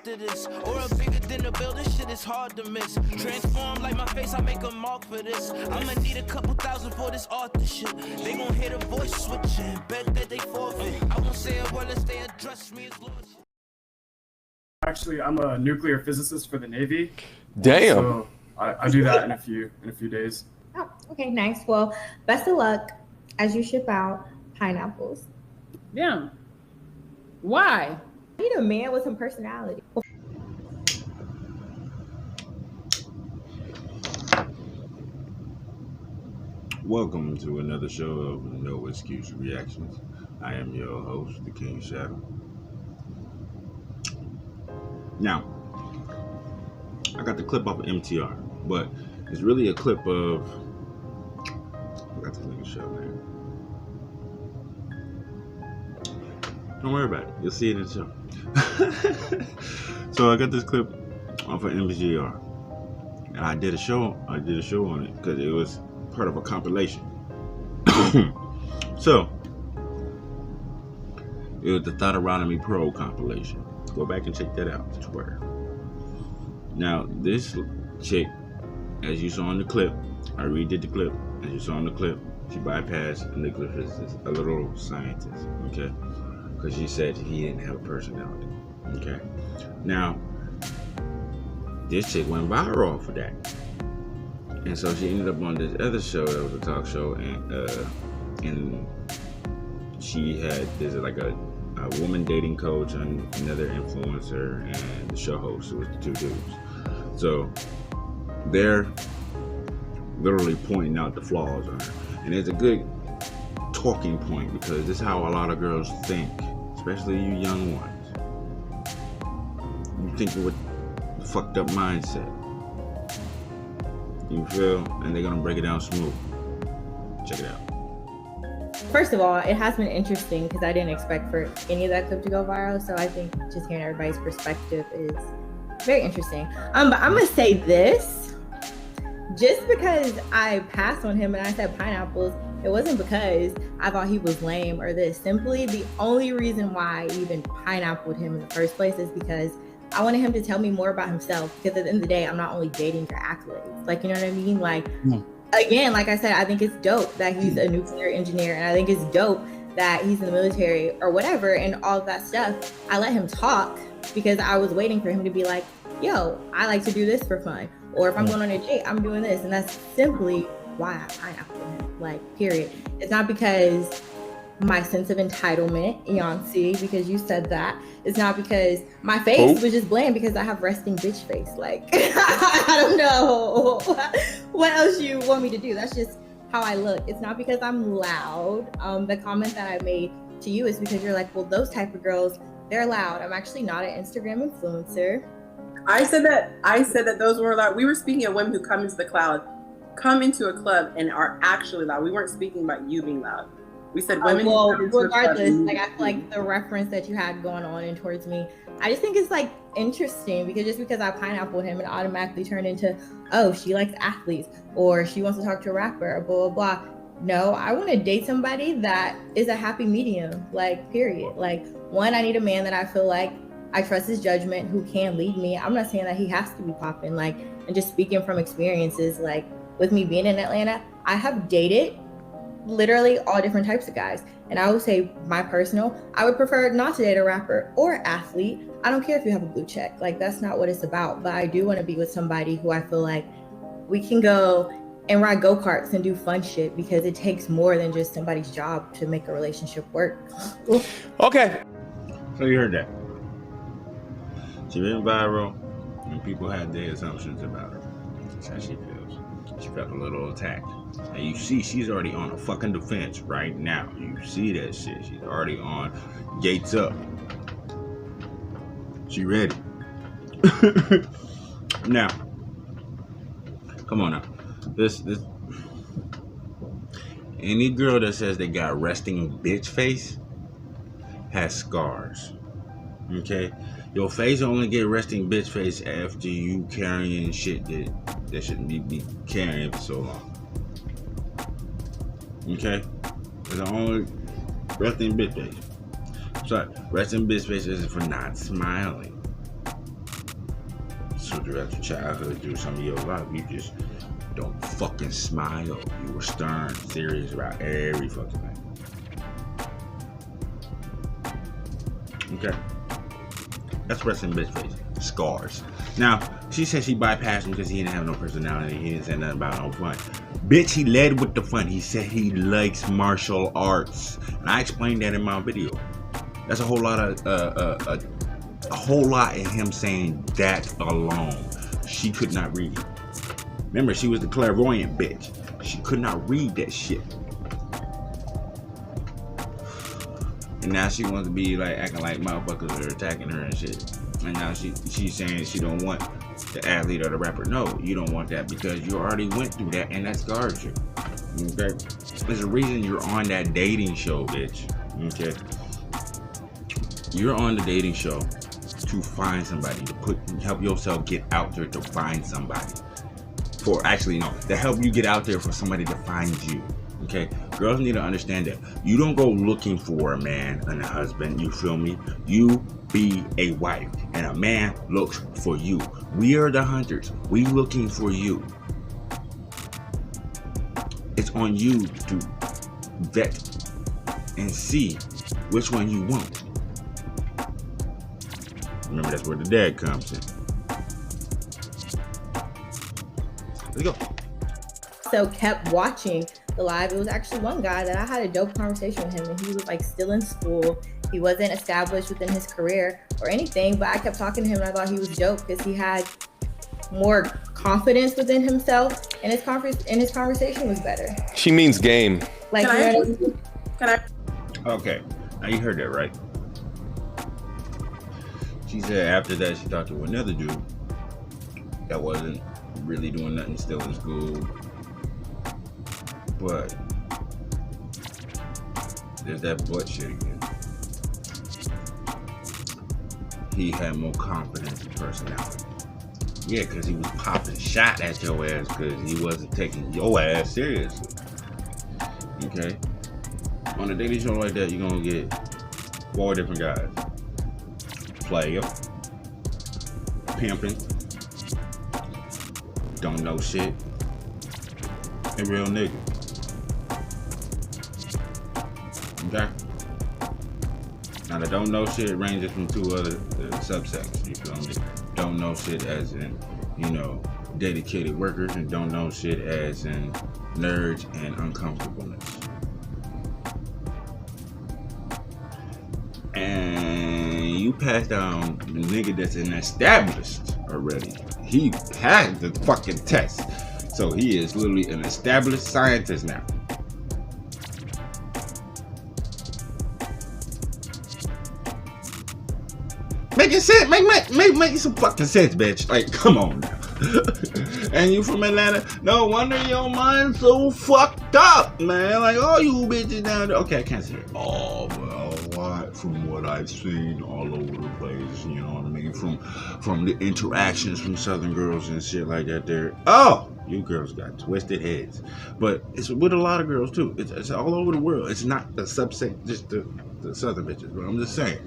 after this. Or a bigger than a building, shit is hard to miss. Transform like my face, I make a mark for this. I'ma need a couple thousand for this authorship. They gon' hear the voice switching, bet that they forfeit. I won't say a word unless they address me as lordship. Actually, I'm a nuclear physicist for the Navy. Damn. So I do that in a few days. Oh, okay, nice. Well, best of luck as you ship out pineapples. Yeah. Why? I need a man with some personality. Welcome to another show of No Excuse Reactions. I am your host, the King Shadow. Now, I got the clip off of MTR, but it's really a clip of, I forgot this nigga's show name. Don't worry about it, you'll see it in the show. So I got this clip off of MTR, and I did a show on it because it was part of a compilation. So it was the Thototomy Pro compilation. Go back and check that out. It's Twitter. Now this chick, as you saw in the clip, I redid the clip. As you saw in the clip, she bypassed a nuclear physicist, a little scientist, okay? Because she said he didn't have a personality, okay? Now this chick went viral for that. And so she ended up on this other show that was a talk show, and she had like a woman dating coach and another influencer and the show host, who was the two dudes. So they're literally pointing out the flaws on her, and it's a good talking point because this is how a lot of girls think, especially you young ones. You think with a fucked up mindset. You feel? And they're gonna break it down smooth. Check it out. First of all, it has been interesting because I didn't expect for any of that clip to go viral. So I think just hearing everybody's perspective is very interesting. But I'm gonna say this: just because I passed on him and I said pineapples, it wasn't because I thought he was lame or this. Simply, the only reason why I even pineappled him in the first place is because I wanted him to tell me more about himself, because at the end of the day, I'm not only dating for accolades. Like, you know what I mean? Like, again, like I said, I think it's dope that he's a nuclear engineer, and I think it's dope that he's in the military or whatever and all of that stuff. I let him talk because I was waiting for him to be like, yo, I like to do this for fun. Or if I'm going on a date, I'm doing this. And that's simply why I pineappled him, like, period. It's not because my sense of entitlement, Yancey, because you said that. It's not because my face was just bland because I have resting bitch face. Like, I don't know what else you want me to do. That's just how I look. It's not because I'm loud. The comment that I made to you is because you're like, well, those type of girls, they're loud. I'm actually not an Instagram influencer. I said that those were loud. We were speaking of women who come into a club and are actually loud. We weren't speaking about you being loud. We said women. Well, regardless, like I feel like the reference that you had going on and towards me, I just think it's like interesting because just because I pineappled him and automatically turned into, oh, she likes athletes or she wants to talk to a rapper or blah, blah, blah. No, I want to date somebody that is a happy medium, like, period. Like, one, I need a man that I feel like I trust his judgment, who can lead me. I'm not saying that he has to be popping, like, and just speaking from experiences, like with me being in Atlanta, I have dated literally all different types of guys. And I would say my personal, I would prefer not to date a rapper or athlete. I don't care if you have a blue check. Like, that's not what it's about. But I do want to be with somebody who I feel like we can go and ride go-karts and do fun shit, because it takes more than just somebody's job to make a relationship work. Okay. So you heard that. She went viral and people had their assumptions about her. That's how she feels. She felt a little attacked. And you see, she's already on a fucking defense right now. You see that shit. She's already on gates up. She ready. Now, come on now. This any girl that says they got resting bitch face has scars. Okay? Your face only get resting bitch face after you carrying shit that shouldn't be carrying for so long. Okay? It's the only resting bitch face. Sorry, resting bitch face is for not smiling. So throughout your childhood, through some of your life, you just don't fucking smile. You were stern, serious about every fucking thing. Okay. That's resting bitch face. Scars. Now, she said she bypassed him because he didn't have no personality. He didn't say nothing about no fun. Bitch, he led with the fun. He said he likes martial arts. And I explained that in my video. That's a whole lot of a whole lot in him saying that alone. She could not read it. Remember, she was the clairvoyant bitch. She could not read that shit. And now she wants to be like acting like motherfuckers are attacking her and shit. And now she's saying she don't want the athlete or the rapper. No, you don't want that because you already went through that and that scarred you. Okay? There's a reason you're on that dating show, bitch. Okay? You're on the dating show to find somebody, to help yourself get out there to find somebody. To help you get out there for somebody to find you. Okay, girls need to understand that you don't go looking for a man and a husband. You feel me? You be a wife, and a man looks for you. We are the hunters. We looking for you. It's on you to vet and see which one you want. Remember, that's where the dad comes in. Let's go. So kept watching the live. It was actually one guy that I had a dope conversation with him, and he was like still in school. He wasn't established within his career or anything, but I kept talking to him and I thought he was dope because he had more confidence within himself, and his conversation was better. She means game. Like, Can I? Okay, now you heard that, right? She said after that she talked to another dude that wasn't really doing nothing, still in school. But there's that butt shit again. He had more confidence and personality. Yeah, because he was popping shot at your ass because he wasn't taking your ass seriously. Okay? On a dating show like that, you're going to get 4 different guys. Player, pimping, don't know shit, and real nigga. Okay? Now the don't know shit ranges from 2 other subsects, you feel me? Don't know shit as in, dedicated workers, and don't know shit as in nerds and uncomfortableness. And you passed down the nigga that's an established already. He passed the fucking test. So he is literally an established scientist now. Making sense, make some fucking sense, bitch. Like, come on now. And you from Atlanta? No wonder your mind's so fucked up, man. Like, all you bitches down there. Okay, I can't say it all, but a lot from what I've seen all over the place. You know what I mean? From the interactions from Southern girls and shit like that. There. Oh, you girls got twisted heads. But it's with a lot of girls too. It's all over the world. It's not the subset, just the Southern bitches. But I'm just saying.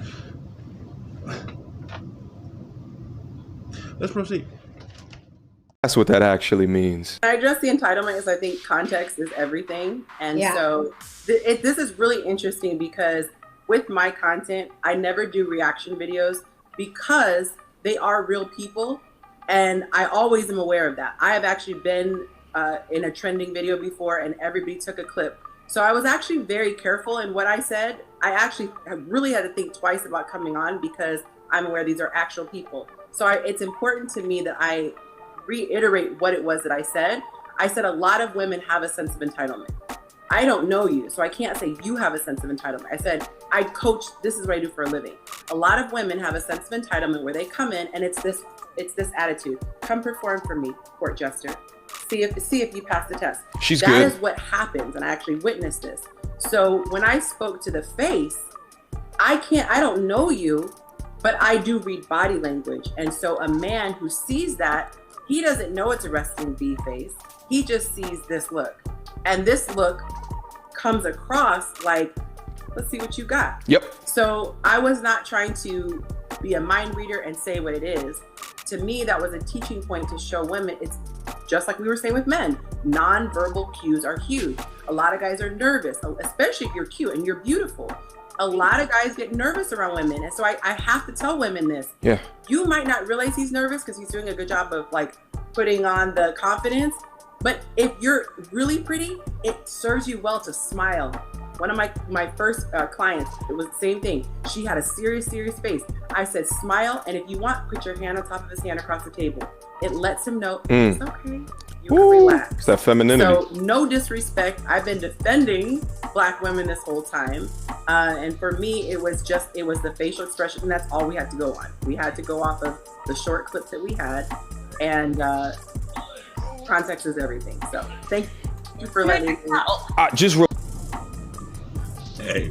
Let's proceed. That's what that actually means. I address the entitlement is I think context is everything. And so this is really interesting because with my content, I never do reaction videos because they are real people. And I always am aware of that. I have actually been in a trending video before and everybody took a clip. So I was actually very careful in what I said. I actually really had to think twice about coming on because I'm aware these are actual people. So it's important to me that I reiterate what it was that I said. I said a lot of women have a sense of entitlement. I don't know you, so I can't say you have a sense of entitlement. I said, I coach, this is what I do for a living. A lot of women have a sense of entitlement where they come in and it's this attitude. Come perform for me, court jester. See if you pass the test. She's that good. That is what happens, and I actually witnessed this. So when I spoke to the face, I don't know you, but I do read body language. And so a man who sees that, he doesn't know it's a resting bee face. He just sees this look. And this look comes across like, let's see what you got. Yep. So I was not trying to be a mind reader and say what it is. to me, that was a teaching point to show women. It's just like we were saying with men, non-verbal cues are huge. A lot of guys are nervous, especially if you're cute and you're beautiful. A lot of guys get nervous around women. And so I have to tell women this. Yeah. You might not realize he's nervous because he's doing a good job of like putting on the confidence. But if you're really pretty, it serves you well to smile. One of my first clients, it was the same thing. She had a serious face. I said, smile. And if you want, put your hand on top of his hand across the table. It lets him know it's okay. You can relax. It's that femininity. So no disrespect. I've been defending Black women this whole time. And for me, it was the facial expression. And that's all we had to go on. We had to go off of the short clips that we had. And context is everything. So thank you for letting me know. Hey,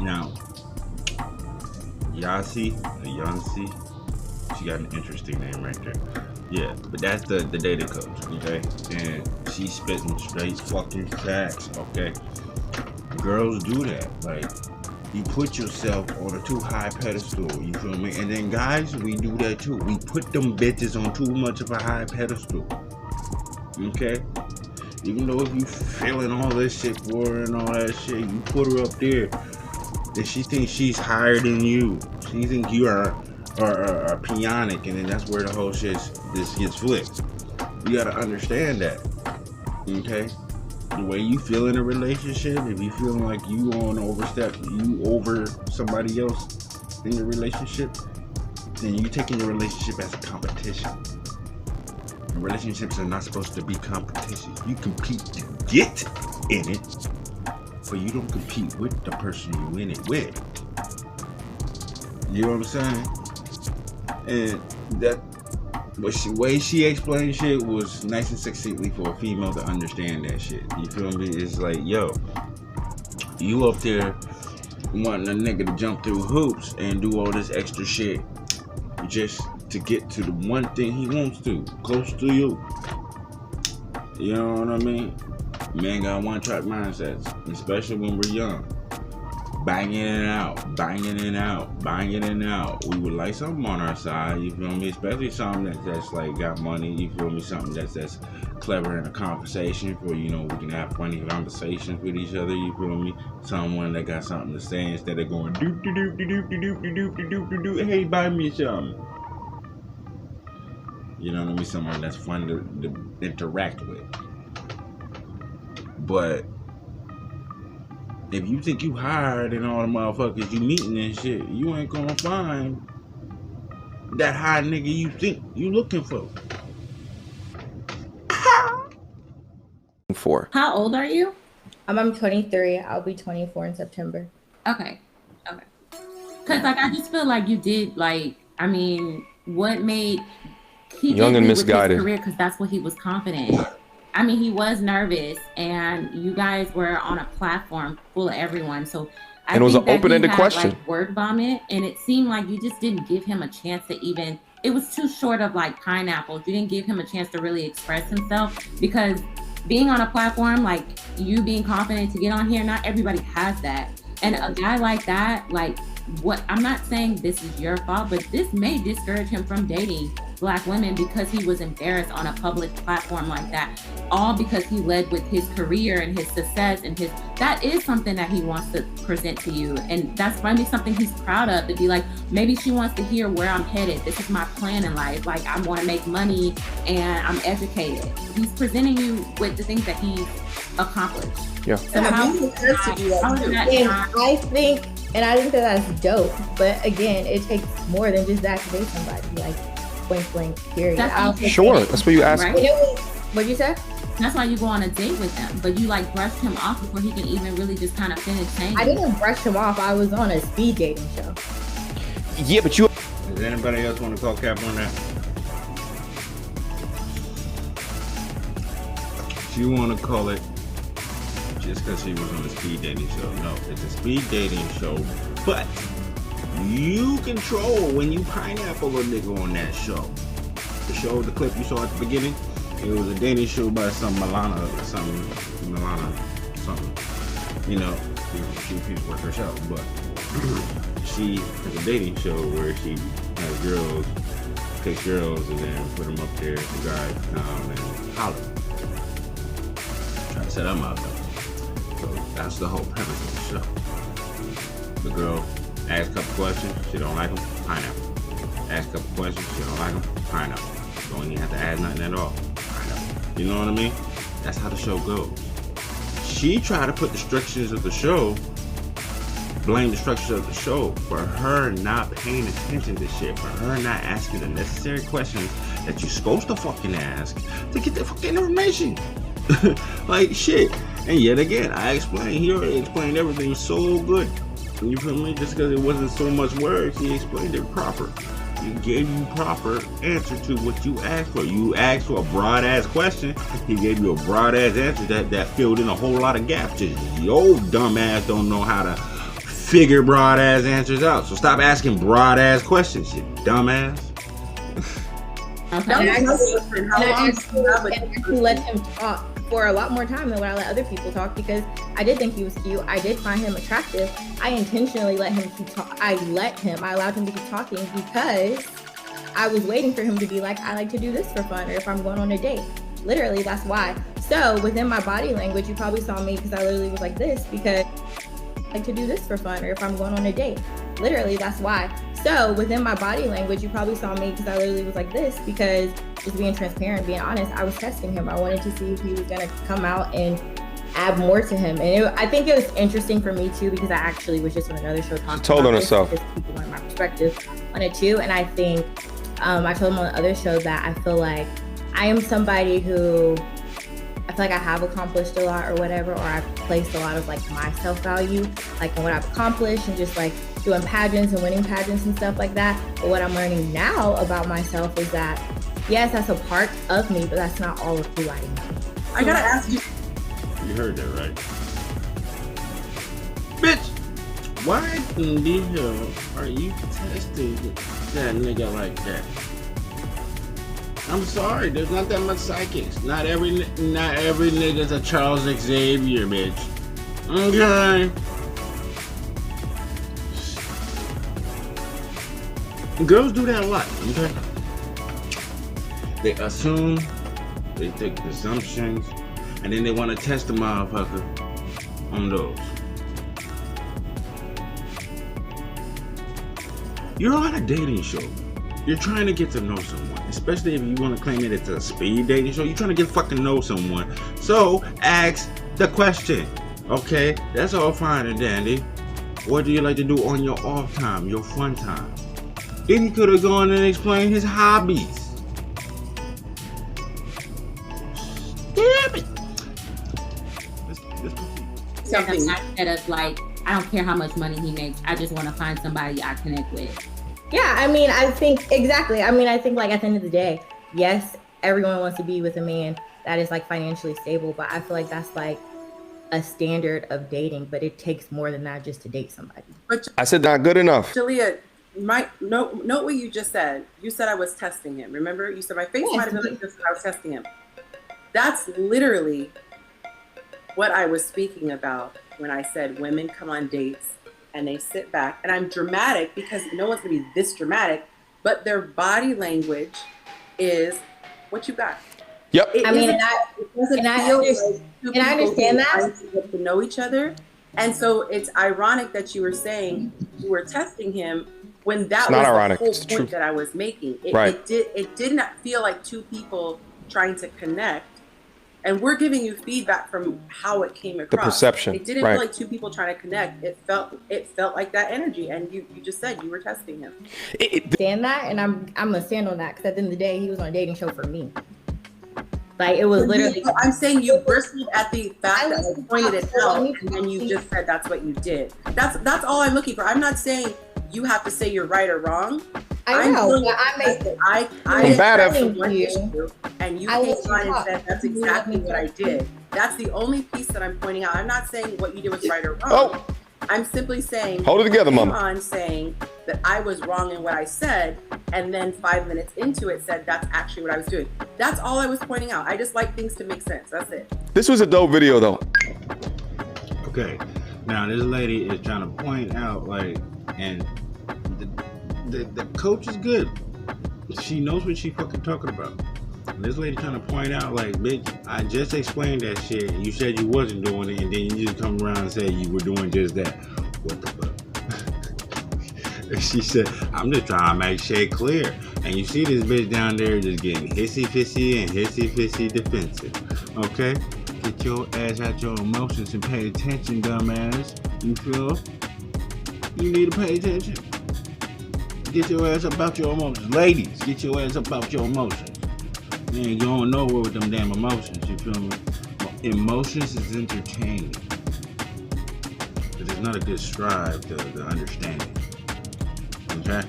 now, Yancy, she got an interesting name right there. Yeah, but that's the data coach, okay? And she's spitting straight fucking facts, okay? Girls do that. Like, you put yourself on a too high pedestal, you feel me? And then guys, we do that too. We put them bitches on too much of a high pedestal, okay? Even though if you feeling all this shit for her and all that shit, you put her up there, and she thinks she's higher than you. She thinks you are pionic, and then that's where the whole this gets flipped. You gotta understand that, okay? The way you feel in a relationship, if you feel like you over somebody else in your relationship, then you taking your relationship as a competition. Relationships are not supposed to be competitions. You compete to get in it, but you don't compete with the person you in it with. You know what I'm saying? And that way she explained shit was nice and succinctly for a female to understand that shit. You feel me? It's like, yo, you up there wanting a nigga to jump through hoops and do all this extra shit just to get to the one thing he wants to, close to you. You know what I mean? Men got one-track mindsets, especially when we're young. Banging it out, banging it out, banging it out. We would like something on our side, you feel me? Especially something that's like got money, you feel me? Something that's clever in a conversation where, you know, we can have funny conversations with each other, you feel me? Someone that got something to say instead of going doop-de-doop-de-doop-de-doop-de-doop-de-doop-de-doop, hey, buy me something. You know what I mean? Someone that's fun to interact with. But if you think you higher than all the motherfuckers you meeting and shit, you ain't gonna find that high nigga you think you looking for. How old are you? I'm 23. I'll be 24 in September. Okay. Because like I just feel like you did what made he Young and with his misguided career, because that's what he was confident in. I mean, he was nervous, and you guys were on a platform full of everyone. So I and it was think an open-ended question. Like, word vomit, and it seemed like you just didn't give him a chance to even. It was too short of like pineapples. You didn't give him a chance to really express himself, because being on a platform, like you being confident to get on here, not everybody has that. And a guy like that, like what I'm not saying this is your fault, but this may discourage him from dating Black women because he was embarrassed on a public platform like that, all because he led with his career and his success and that is something that he wants to present to you, and that's maybe something he's proud of, to be like, maybe she wants to hear where I'm headed, this is my plan in life, like I want to make money and I'm educated. He's presenting you with the things that he's accomplished. Yeah. So I think that that's dope, but again, it takes more than just that to date somebody, like blank period. Sure, that's what you asked. Right? What'd you say? That's why you go on a date with him, but you like brushed him off before he can even really just kind of finish saying. I didn't brush him off. I was on a speed dating show. Yeah, but you. Does anybody else want to call cap on that? You want to call it just because he was on a speed dating show? No, it's a speed dating show, but you control when you pineapple a nigga on that show. The clip you saw at the beginning, it was a dating show by some Milana, you know, she used to work her show, but she has a dating show where she has girls pick girls and then put them up there. The guy come and holler. Try to set them up. So that's the whole premise of the show. The girl asks a couple questions. She don't like them. Pineapple. Ask a couple questions. She don't like them. Pineapple. Don't even have to ask nothing at all. Pineapple. You know what I mean? That's how the show goes. She tried to put the structures of the show, blame the structures of the show for her not paying attention to shit, for her not asking the necessary questions that you're supposed to fucking ask to get the fucking information. Like shit. And yet again, I explained, he already explained everything so good. You feel me? Just because it wasn't so much words, he explained it proper. He gave you proper answer to what you asked for. You asked for a broad ass question. He gave you a broad ass answer that filled in a whole lot of gaps. Just your dumb ass don't know how to figure broad ass answers out. So stop asking broad ass questions, you dumb ass. Okay. And I actually let him talk for a lot more time than when I let other people talk, because I did think he was cute. I did find him attractive. I intentionally let him keep talking. I allowed him to keep talking because I was waiting for him to be like, I like to do this for fun, or if I'm going on a date. Literally, that's why. So within my body language, you probably saw me because I literally was like this, because I like to do this for fun, or if I'm going on a date. Literally, that's why. So within my body language, you probably saw me because I literally was like this, because just being transparent, being honest, I was testing him. I wanted to see if he was going to come out and add more to him. And I think it was interesting for me too, because I actually was just on another show talking told about on this, herself. because people want my perspective on it too. And I think I told him on the other show that I feel like I am somebody who I feel like I have accomplished a lot or whatever, or I've placed a lot of like my self-value, like in what I've accomplished and just like doing pageants and winning pageants and stuff like that. But what I'm learning now about myself is that, yes, that's a part of me, but that's not all of who I am. I gotta ask you. You heard that right? Bitch, why in the hell are you testing that nigga like that? I'm sorry, there's not that much psychics. Not every nigga's a Charles Xavier, bitch. Okay. Girls do that a lot, okay? They assume, they take assumptions, and then they want to test the motherfucker on those. You're on a dating show. You're trying to get to know someone, especially if you want to claim that it's a speed dating show. You're trying to get fucking know someone. So ask the question, okay? That's all fine and dandy. What do you like to do on your off time, your fun time? Then he could have gone and explained his hobbies. Damn it! Something that is like, I don't care how much money he makes. I just want to find somebody I connect with. Yeah, I mean, I think exactly. I mean, I think like at the end of the day, yes, everyone wants to be with a man that is like financially stable, but I feel like that's like a standard of dating, but it takes more than that just to date somebody. But I said not good enough. Julia, note what you just said. You said I was testing him. Remember? You said my face might have been like this when I was testing him. That's literally what I was speaking about when I said women come on dates and they sit back, and I'm dramatic because no one's gonna be this dramatic, but their body language is what you got. Yep. I mean, I understand that. To get to know each other, and so it's ironic that you were saying you were testing him when that was ironic. the whole It's point true. that I was making. Right. It did not feel like two people trying to connect. And we're giving you feedback from how it came across. The perception. It didn't right. feel like two people trying to connect. It felt like that energy. And you just said you were testing him. Stand that, and I'm gonna stand on that, because at the end of the day, he was on a dating show for me. Like it was literally. I'm saying you bristled at the fact that I pointed it out, and then you just said that's what you did. That's all I'm looking for. I'm not saying you have to say you're right or wrong. I know, but I'm telling you, issue, and you came on and said that's exactly what I did. That's the only piece that I'm pointing out. I'm not saying what you did was right or wrong. Oh. I'm simply saying, hold it together, mama. On saying that I was wrong in what I said, and then 5 minutes into it said that's actually what I was doing. That's all I was pointing out. I just like things to make sense. That's it. This was a dope video, though. Okay, now this lady is trying to point out, like, and the coach is good. she knows what she fucking talking about. And this lady trying to point out, like, bitch, I just explained that shit, and you said you wasn't doing it, and then you just come around and say you were doing just that. What the fuck? And she said, I'm just trying to make shit clear. And you see this bitch down there just getting hissy-fissy and hissy-fissy defensive. Okay? Get your ass out your emotions and pay attention, dumbass. You feel? You need to pay attention. Get your ass up out your emotions. Ladies, get your ass up out your emotions. Man, you don't know with them damn emotions, you feel me? Emotions is entertaining. But it's not a good strive to understand it. Okay?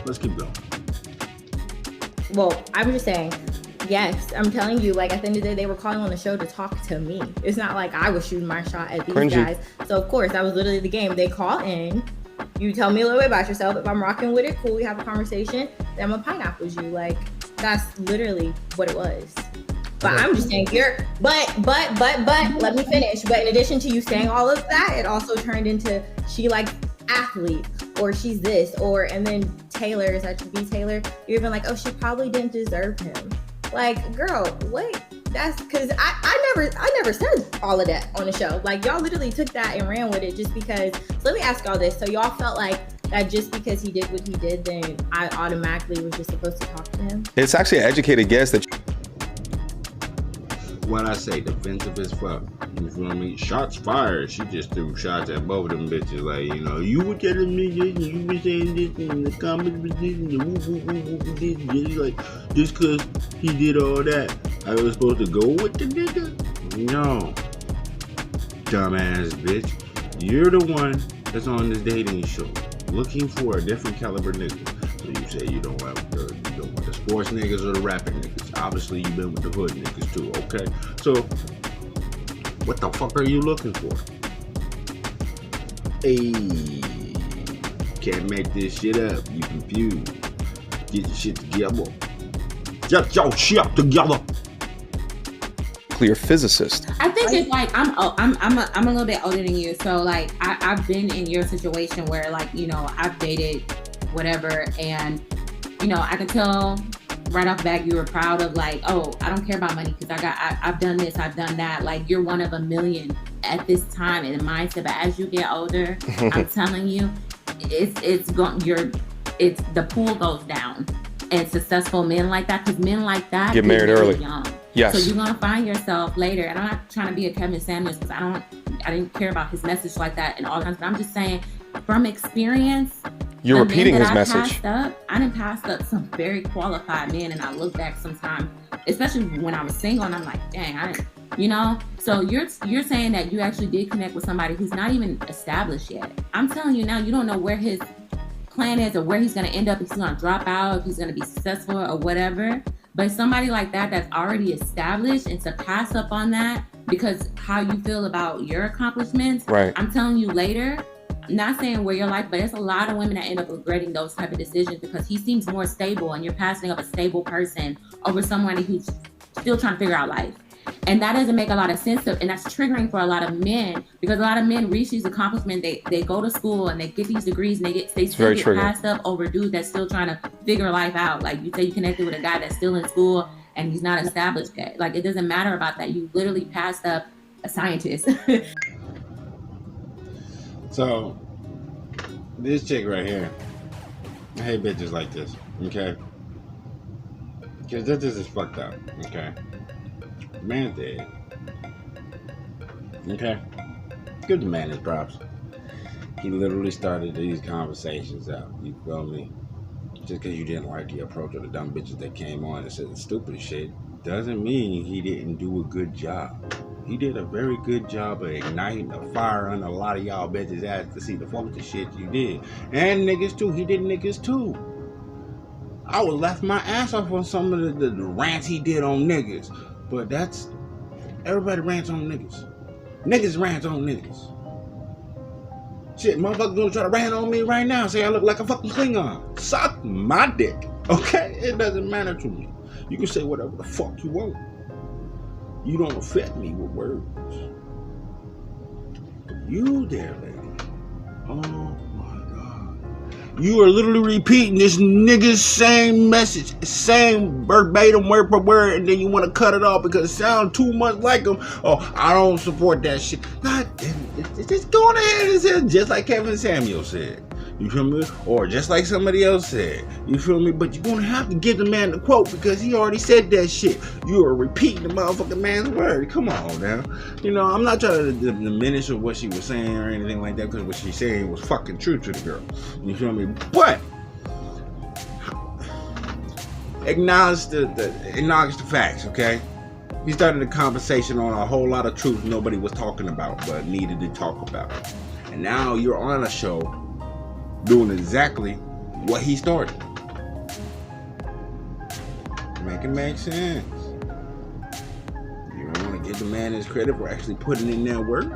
Let's keep going. Well, I'm just saying, yes, I'm telling you, like, at the end of the day, they were calling on the show to talk to me. It's not like I was shooting my shot at these guys. So, of course, that was literally the game. They call in, you tell me a little bit about yourself. If I'm rocking with it, cool, we have a conversation. Then I'm a pineapple you. Like, that's literally what it was. But I'm just saying, but, let me finish. But in addition to you saying all of that, it also turned into she like athletes, or she's this, and then Taylor, is that B Taylor? You're even like, oh, she probably didn't deserve him. Like, girl, wait, that's because I never said all of that on the show. Like, y'all literally took that and ran with it just because. So let me ask y'all this. So y'all felt like that just because he did what he did, then I automatically was just supposed to talk to him? It's actually an educated guess that What I say, defensive as fuck. You feel me? Shots fired. She just threw shots at both of them bitches. Like, you know, you were telling me this, and you were saying this, and the comments was this, and the woo. Like, just because he did all that, I was supposed to go with the nigga? No. Dumbass bitch. You're the one that's on this dating show, looking for a different caliber nigga. So you say you don't want the sports niggas or the rapping niggas. Obviously, you've been with the hood niggas too, okay? So, what the fuck are you looking for? Hey, can't make this shit up. You confused. Get your shit together. Get your shit together. clear physicist. I think it's like I'm a little bit older than you, so like I've been in your situation where, like, you know, I've dated whatever, and you know, I could tell right off the bat you were proud of, like, oh, I don't care about money because I've done this, I've done that. Like, you're one of a million at this time in the mindset. But as you get older, I'm telling you, it's the pool goes down. And successful men like that, because men like that get married early. Young. Yes. So you're gonna find yourself later, and I'm not trying to be a Kevin Samuels because I didn't care about his message like that and all kinds. But I'm just saying, from experience, you're repeating his message. I done passed up some very qualified men, and I look back sometimes, especially when I was single, and I'm like, dang, I didn't, you know. So you're saying that you actually did connect with somebody who's not even established yet. I'm telling you now, you don't know where his plan is or where he's going to end up, if he's going to drop out, if he's going to be successful or whatever. But somebody like that that's already established, and to pass up on that because how you feel about your accomplishments, right? I'm telling you later, I'm not saying where your life, but there's a lot of women that end up regretting those type of decisions because he seems more stable, and you're passing up a stable person over someone who's still trying to figure out life. And that doesn't make a lot of sense, and that's triggering for a lot of men, because a lot of men reach these accomplishments. They go to school and they get these degrees, and they still get passed up over dudes that's still trying to figure life out. Like, you say you connected with a guy that's still in school and he's not established yet. Like, it doesn't matter about that. You literally passed up a scientist. So this chick right here, I hate bitches like this, okay? Because this is fucked up, okay? Man dead. Okay? Give the man his props. He literally started these conversations out. You feel me? Just because you didn't like the approach of the dumb bitches that came on and said the stupid shit doesn't mean he didn't do a good job. He did a very good job of igniting a fire under a lot of y'all bitches' ass to see the fucking shit you did. And niggas too. He did niggas too. I would left my ass off on some of the rants he did on niggas. But that's, everybody rants on niggas. Niggas rant on niggas. Shit, motherfuckers gonna try to rant on me right now, say I look like a fucking Klingon. Suck my dick, okay? It doesn't matter to me. You can say whatever the fuck you want. You don't affect me with words. You there, lady. Oh my God. You are literally repeating this nigga's same message, same verbatim word per word, and then you want to cut it off because it sounds too much like him. Oh, I don't support that shit. God damn it. Just go on ahead and say just like Kevin Samuel said. You feel me? Or just like somebody else said. You feel me? But you're going to have to give the man the quote because he already said that shit. You are repeating the motherfucking man's word. Come on now. You know, I'm not trying to diminish what she was saying or anything like that because what she's saying was fucking true to the girl. You feel me? But acknowledge the facts, okay? He started a conversation on a whole lot of truth nobody was talking about but needed to talk about. And now you're on a show doing exactly what he started. Make it make sense. You don't want to give the man his credit for actually putting in that work?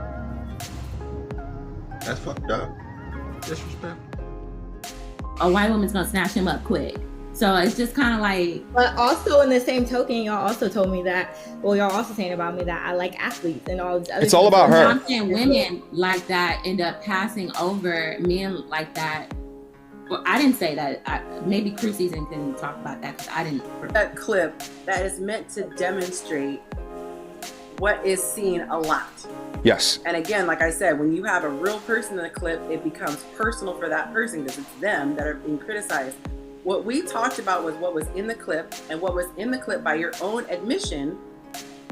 That's fucked up. Disrespectful. A white woman's gonna snatch him up quick. So it's just kind of like. But also in the same token, y'all also told me that. Well, y'all also saying about me that I like athletes and all this other. It's all about her. I'm saying women like that end up passing over men like that. Well, I didn't say that. Maybe Crew Season can talk about that because I didn't. That clip that is meant to demonstrate what is seen a lot. Yes. And again, like I said, when you have a real person in a clip, it becomes personal for that person because it's them that are being criticized. What we talked about was what was in the clip, and what was in the clip by your own admission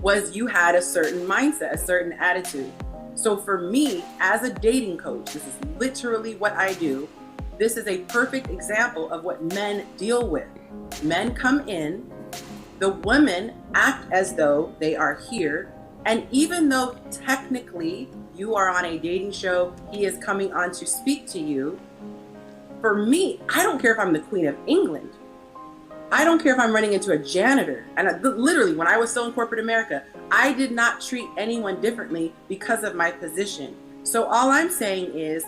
was you had a certain mindset, a certain attitude. So for me, as a dating coach, this is literally what I do. This is a perfect example of what men deal with. Men come in, the women act as though they are here, and even though technically you are on a dating show, he is coming on to speak to you. For me, I don't care if I'm the Queen of England. I don't care if I'm running into a janitor. And literally, when I was still in corporate America, I did not treat anyone differently because of my position. So all I'm saying is,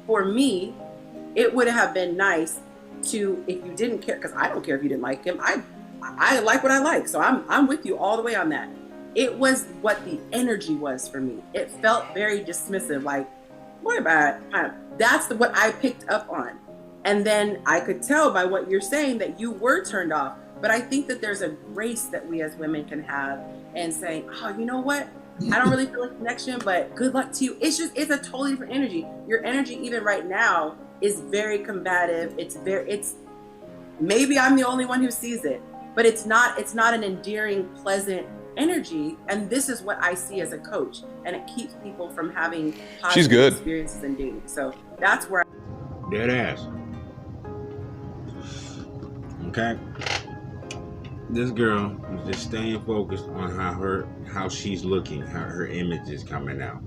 for me, it would have been nice to, if you didn't care, because I don't care if you didn't like him. I like what I like. So I'm with you all the way on that. It was what the energy was for me. It felt very dismissive, like, what about, that's what I picked up on. And then I could tell by what you're saying that you were turned off. But I think that there's a grace that we as women can have and saying, oh, you know what? I don't really feel a connection, but good luck to you. It's a totally different energy. Your energy, even right now, is very combative. It's maybe I'm the only one who sees it, but it's not an endearing, pleasant energy. And this is what I see as a coach, and it keeps people from having positive experiences in dating. So that's where dead ass. Okay, this girl is just staying focused on how she's looking, how her image is coming out.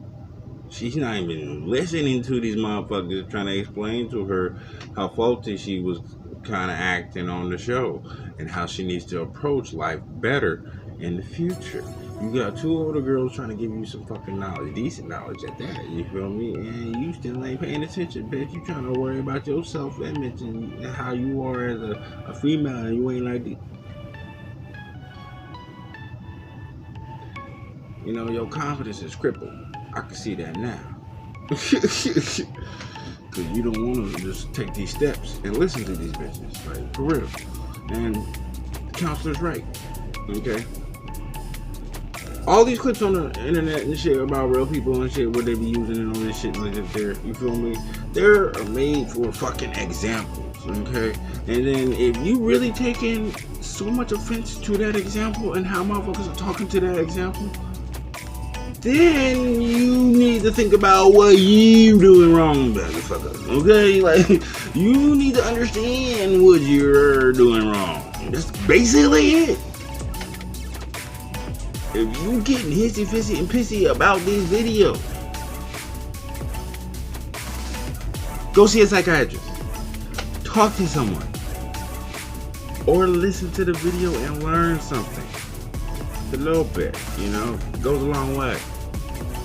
She's not even listening to these motherfuckers trying to explain to her how faulty she was kind of acting on the show and how she needs to approach life better in the future. You got two older girls trying to give you some fucking knowledge, decent knowledge at that, you feel me? And you still ain't paying attention, bitch. You trying to worry about your self-image and how you are as a female, and you ain't like the... You know, your confidence is crippled. I can see that now. Because you don't want to just take these steps and listen to these bitches, like, for real. And the counselor's right, okay? All these clips on the internet and shit about real people and shit, where they be using it on this shit like there, you feel me? They're made for fucking examples, okay? And then if you really taking so much offense to that example and how motherfuckers are talking to that example, then you need to think about what you doing wrong, motherfucker, okay? Like, you need to understand what you're doing wrong. That's basically it. If you getting hissy, fissy, and pissy about these videos, go see a psychiatrist. Talk to someone. Or listen to the video and learn something. A little bit, you know, it goes a long way.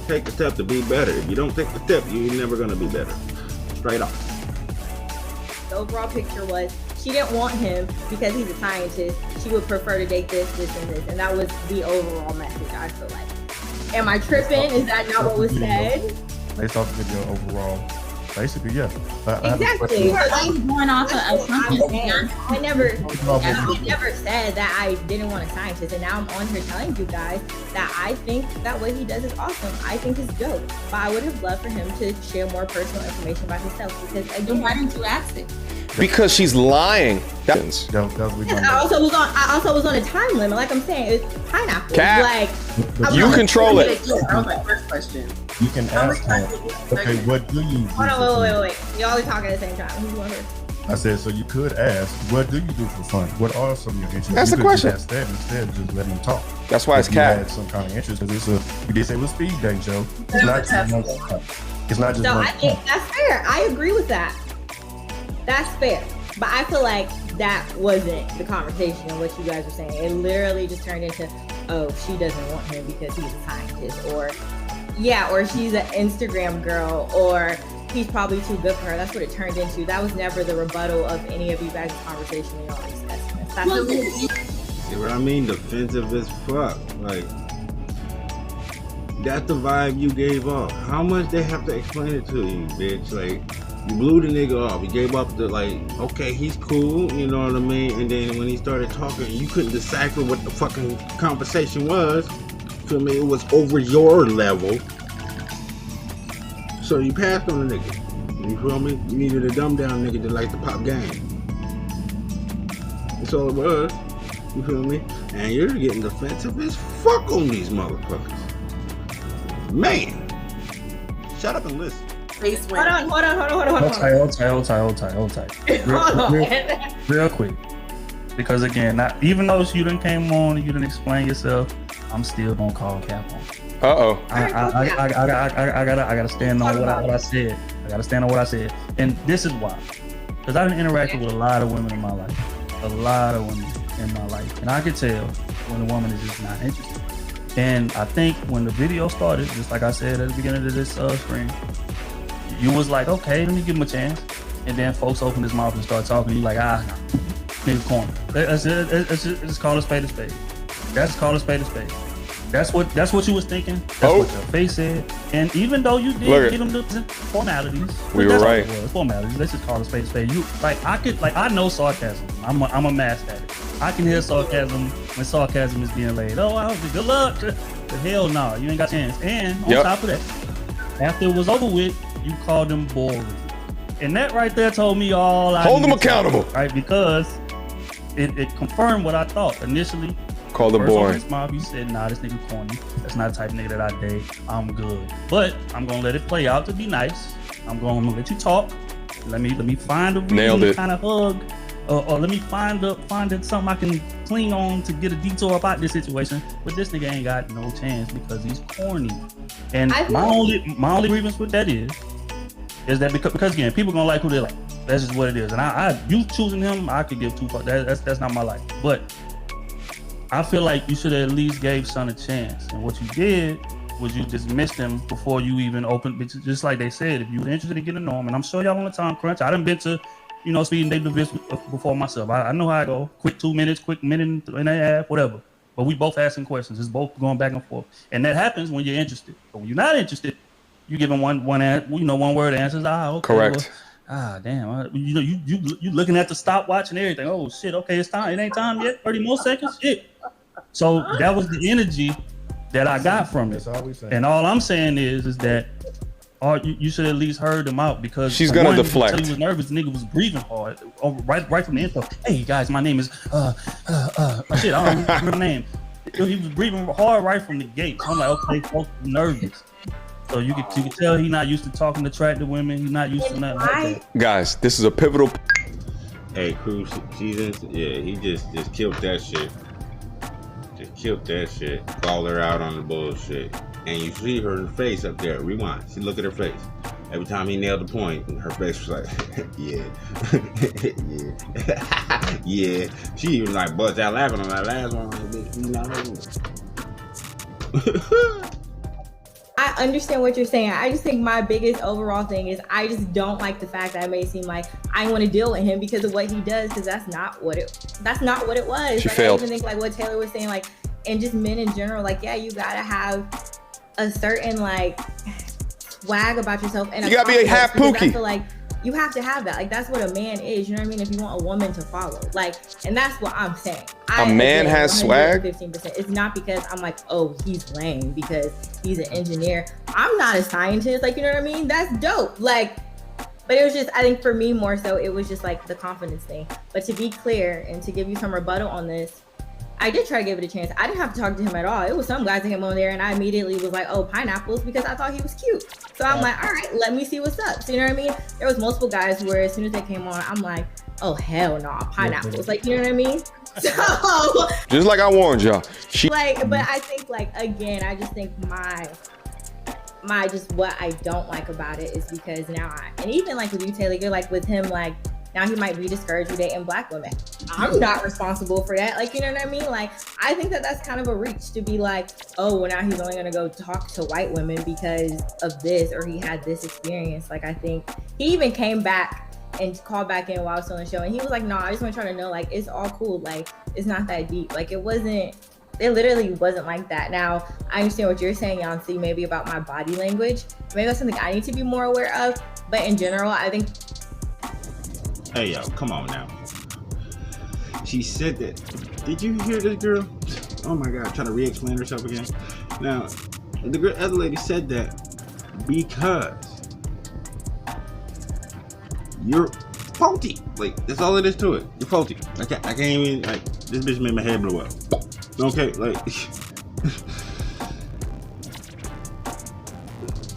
Take the step to be better. If you don't take the step, you're never gonna be better. Straight up. The overall picture was she didn't want him because he's a scientist. She would prefer to date this, and this. And that was the overall message, I feel like. Am I tripping? Is that not what was said? Based off the video overall, Basically, yeah. Exactly. I'm going off of assumptions. I never said that I didn't want a scientist, and now I'm on here telling you guys that I think that what he does is awesome. I think it's dope, but I would have loved for him to share more personal information about himself, because again, Why didn't you ask it? Because she's lying. That was I also was on a time limit. Like I'm saying, it's pineapple. Cat. Like You control it. That was my first question. You can ask her, okay, what do you do? Hold on, wait. Y'all are talking at the same time. Who's going first? I said, so you could ask, what do you do for fun? What are some of your interests? That's You the could question. Ask that instead of just letting them talk. That's why it's If you cat. had some kind of interest, because you did say it was speed dating show. It's not just one. It's not just So one. I think that's fair. I agree with that. That's fair. But I feel like that wasn't the conversation and what you guys were saying. It literally just turned into, oh, she doesn't want him because he's a scientist, or she's an Instagram girl, or he's probably too good for her. That's what it turned into. That was never the rebuttal of any of you guys' conversation when y'all discussing this. That's See what I mean? Defensive as fuck. Like, that's the vibe you gave off. How much they have to explain it to you, bitch? Like, you blew the nigga off. You gave up the, like, okay, he's cool, you know what I mean? And then when he started talking, you couldn't decipher what the fucking conversation was. Feel me? It was over your level. So you passed on the nigga. You feel me? You needed a dumb down nigga to like the pop game. That's all it was. You feel me? And you're getting defensive as fuck on these motherfuckers. Man. Shut up and listen. Hold on. Hold tight. Real quick. Because again, even though you done came on and you didn't explain yourself, I'm still gonna call Cap on. Uh-oh. I gotta stand on what I said. I gotta stand on what I said. And this is why. Because I've interacted with a lot of women in my life. And I could tell when a woman is just not interested. And I think when the video started, just like I said at the beginning of this screen, you was like, okay, let me give him a chance. And then folks open his mouth and start talking. You like, nigga corny. It's called a spade a spade. That's called a spade a spade. That's what you was thinking. That's what your face said. And even though you did get them the formalities, we were right. Formalities. Let's just call it a spade a spade. You I know sarcasm. I'm a master at it. I can hear sarcasm when sarcasm is being laid. Oh, good luck. The hell no, you ain't got a chance. And on top of that, after it was over with, you called them boring. And that right there told me all I hold them accountable. Right? Because it confirmed what I thought initially. Call them boring. You said, nah, this nigga corny. That's not the type of nigga that I date. I'm good. But I'm gonna let it play out to be nice. I'm gonna let you talk. Let me find a reason kind of hug. Or let me find something I can cling on to get a detour about this situation. But this nigga ain't got no chance because he's corny. And my only grievance with that is that because again, people gonna like who they like. That's just what it is. And you choosing him, I could give two fucks. That's not my life. But I feel like you should have at least gave son a chance. And what you did was you dismissed him before you even opened. Just like they said, if you were interested in getting to know him, and I'm sure y'all on the time crunch. I done been to, speeding dating events before myself. I know how I go. Quick 2 minutes, quick minute and a half, whatever. But we both asking questions. It's both going back and forth. And that happens when you're interested. But when you're not interested, you give them one word answers. Okay. Correct. Well, damn. You looking at the stopwatch and everything. Oh shit. Okay, it's time. It ain't time yet. 30 more seconds. Shit. So that was the energy that I got from it. And all I'm saying is that you should at least heard him out, because she's gonna deflect. He was nervous. The nigga was breathing hard. Right from the intro. Hey guys, my name is shit. I don't remember the name. He was breathing hard right from the gate. I'm like, okay, folks, nervous. So you could tell he's not used to talking to attractive women. He's not used to nothing like that. Guys, this is a pivotal. Hey, Cruz seasons. Yeah, he just killed that shit. Just killed that shit. Called her out on the bullshit. And you see her face up there. Rewind. See, look at her face. Every time he nailed the point, her face was like, yeah. yeah. yeah. She even like bust out laughing on that last one. I understand what you're saying. I just think my biggest overall thing is I just don't like the fact that it may seem like I want to deal with him because of what he does, because that's not what it was. She failed. I even think like what Taylor was saying, like, and just men in general, like, yeah, you gotta have a certain like swag about yourself, and you gotta be a half confidence, because I Pookie. feel like you have to have that. Like, that's what a man is. You know what I mean? If you want a woman to follow, like, and that's what I'm saying. A man has swag? 15%. It's not because I'm like, oh, he's lame because he's an engineer. I'm not a scientist. Like, you know what I mean? That's dope. Like, but it was just, I think for me more so, it was just like the confidence thing. But to be clear and to give you some rebuttal on this, I did try to give it a chance. I didn't have to talk to him at all. It was some guys that came on there, and I immediately was like, oh, pineapples, because I thought he was cute. So I'm like, all right, let me see what's up. So you know what I mean? There was multiple guys where as soon as they came on, I'm like, oh, hell no, pineapples. Like, you know what I mean? So Just like I warned y'all. like, but I think, like, again, I just think my just what I don't like about it is because now and even like with you, Taylor, you're like with him, like, now he might be discouraged with dating black women. I'm not responsible for that. Like, you know what I mean? Like, I think that that's kind of a reach to be like, oh, well, now he's only going to go talk to white women because of this, or he had this experience. Like, I think he even came back and called back in while I was on the show. And he was like, no, I just want to try to know, like, it's all cool. Like, it's not that deep. Like, it literally wasn't like that. Now, I understand what you're saying, Yancy, maybe about my body language. Maybe that's something I need to be more aware of. But in general, I think... Hey, yo, come on now. She said that. Did you hear this girl? Oh my God, trying to re-explain herself again. Now, the other lady said that because you're faulty. Like, that's all it is to it. You're faulty. I can't even, like, this bitch made my head blow up. Okay, like,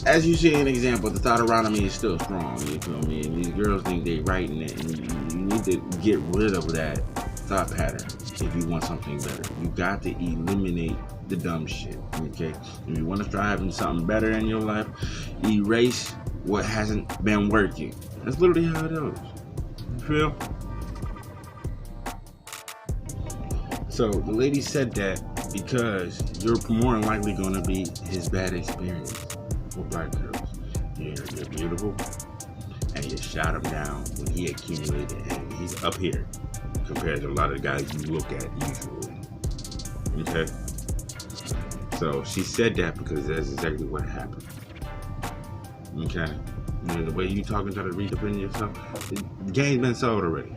as you see an example, the thototomy is still strong, you feel me? And these girls think they right in it, and you need to get rid of that thought pattern if you want something better. You got to eliminate the dumb shit, okay? If you want to try having something better in your life, erase what hasn't been working. That's literally how it is. You feel? So the lady said that because you're more than likely going to be his bad experience with black girls. You're beautiful, and you shot him down when he accumulated, and he's up here compared to a lot of the guys you look at usually. Okay? So she said that because that's exactly what happened. Okay? And the way you talking, trying to redefend yourself, the game's been sold already.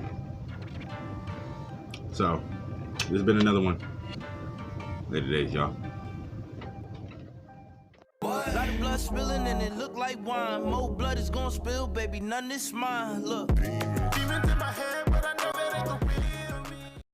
So, there's been another one. Later days, y'all. Lot of blood spilling and it look like wine. More blood is gonna spill, baby, none is mine. Look. Demons in my head.